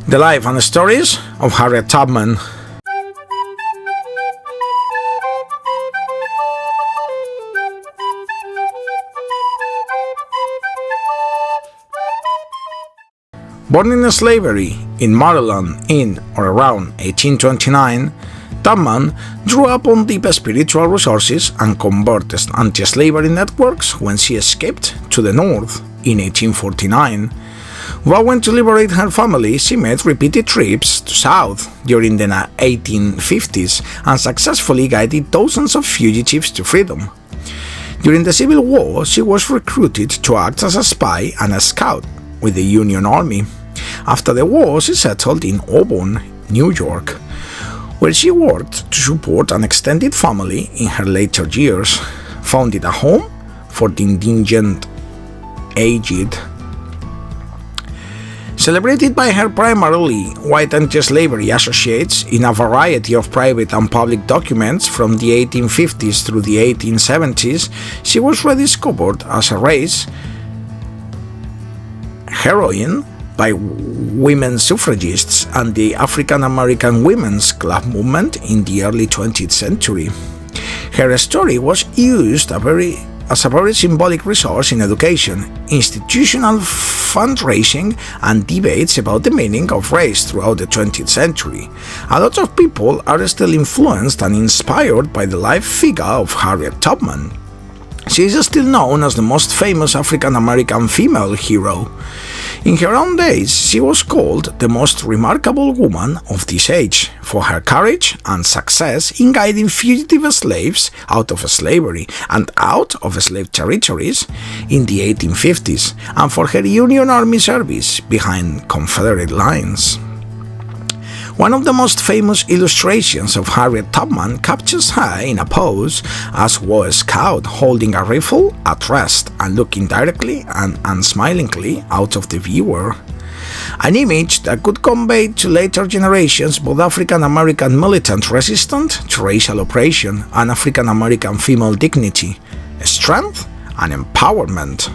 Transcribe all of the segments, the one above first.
The Life and Stories of Harriet Tubman. Born in slavery in Maryland in or around 1829, Tubman drew upon deep spiritual resources and converted anti-slavery networks when she escaped to the North in 1849. Vowing to liberate her family, she made repeated trips to South during the 1850s and successfully guided thousands of fugitives to freedom. During the Civil War, she was recruited to act as a spy and a scout with the Union Army. After the war, she settled in Auburn, New York, where she worked to support an extended family in her later years, founded a home for the indigent, aged. Celebrated by her primarily white anti-slavery associates in a variety of private and public documents from the 1850s through the 1870s, she was rediscovered as a race heroine by women suffragists and the African American Women's Club movement in the early 20th century. Her story was used as a very symbolic resource in education, institutional fundraising, and debates about the meaning of race throughout the 20th century. A lot of people are still influenced and inspired by the life figure of Harriet Tubman. She is still known as the most famous African American female hero. In her own days, she was called the most remarkable woman of this age for her courage and success in guiding fugitive slaves out of slavery and out of slave territories in the 1850s, and for her Union Army service behind Confederate lines. One of the most famous illustrations of Harriet Tubman captures her in a pose as War Scout, holding a rifle at rest and looking directly and unsmilingly out of the viewer. An image that could convey to later generations both African American militant resistance to racial oppression and African American female dignity, strength, and empowerment.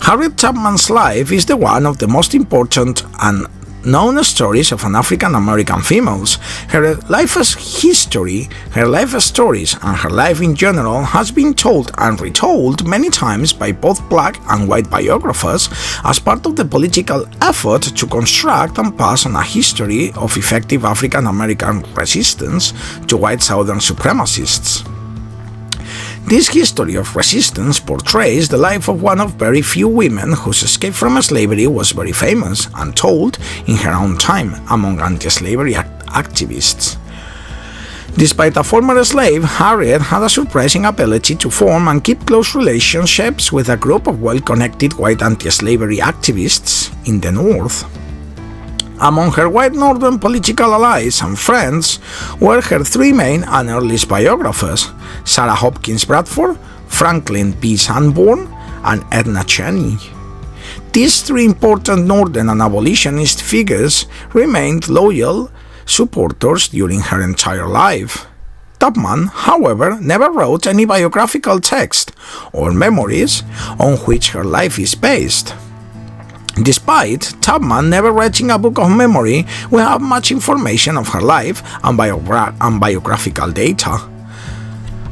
Harriet Tubman's life is the one of the most important and known stories of an African American females. Her life history, her life stories, and her life in general has been told and retold many times by both black and white biographers as part of the political effort to construct and pass on a history of effective African American resistance to white Southern supremacists. This history of resistance portrays the life of one of very few women whose escape from slavery was very famous and told in her own time among anti-slavery activists. Despite a former slave, Harriet had a surprising ability to form and keep close relationships with a group of well-connected white anti-slavery activists in the North. Among her white Northern political allies and friends were her three main and earliest biographers, Sarah Hopkins Bradford, Franklin P. Sanborn, and Edna Cheney. These three important Northern and abolitionist figures remained loyal supporters during her entire life. Tubman, however, never wrote any biographical text or memoirs on which her life is based. Despite Tubman never writing a book of memory, we have much information of her life and biographical data.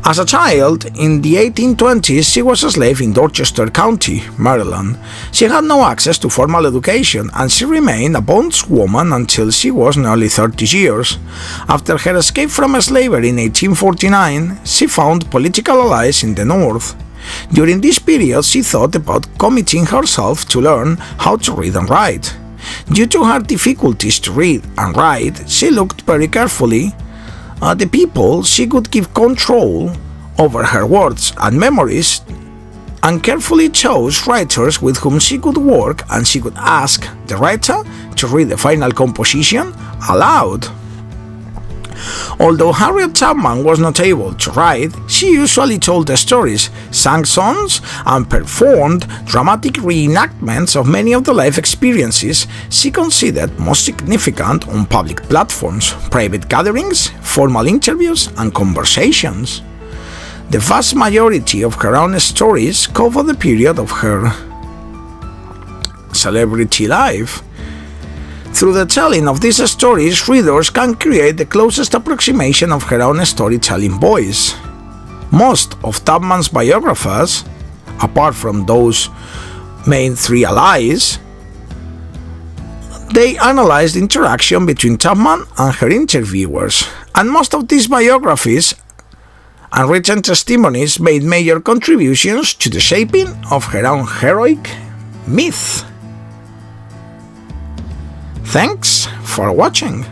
As a child, in the 1820s, she was a slave in Dorchester County, Maryland. She had no access to formal education, and she remained a bondswoman until she was nearly 30 years. After her escape from slavery in 1849, she found political allies in the North. During this period, she thought about committing herself to learn how to read and write. Due to her difficulties to read and write, she looked very carefully at the people she could give control over her words and memories, and carefully chose writers with whom she could work, and she could ask the writer to read the final composition aloud. Although Harriet Tubman was not able to write, she usually told the stories, sang songs, and performed dramatic reenactments of many of the life experiences she considered most significant on public platforms, private gatherings, formal interviews, and conversations. The vast majority of her own stories cover the period of her celebrity life. Through the telling of these stories, readers can create the closest approximation of her own storytelling voice. Most of Tubman's biographers, apart from those main three allies, they analyzed the interaction between Tubman and her interviewers, and most of these biographies and written testimonies made major contributions to the shaping of her own heroic myth. Thanks for watching.